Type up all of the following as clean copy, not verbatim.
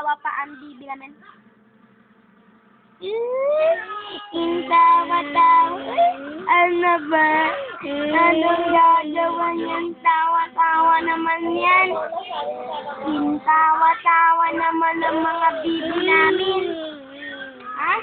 tawa pa ang bibi namin. Tawa-tawa. Ano ba? Anong gagawa niyan? Tawa-tawa naman yan. Tawa-tawa naman ang mga bibi namin. Ha?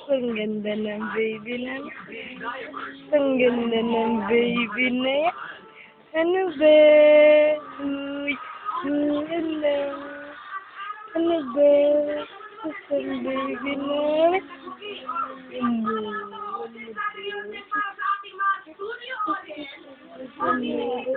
Ang ganda ng baby na yan. Ang ganda ng baby na yan. Ano ba? Uy, ano? Ano ba? Ang baby na yan. Ano ba?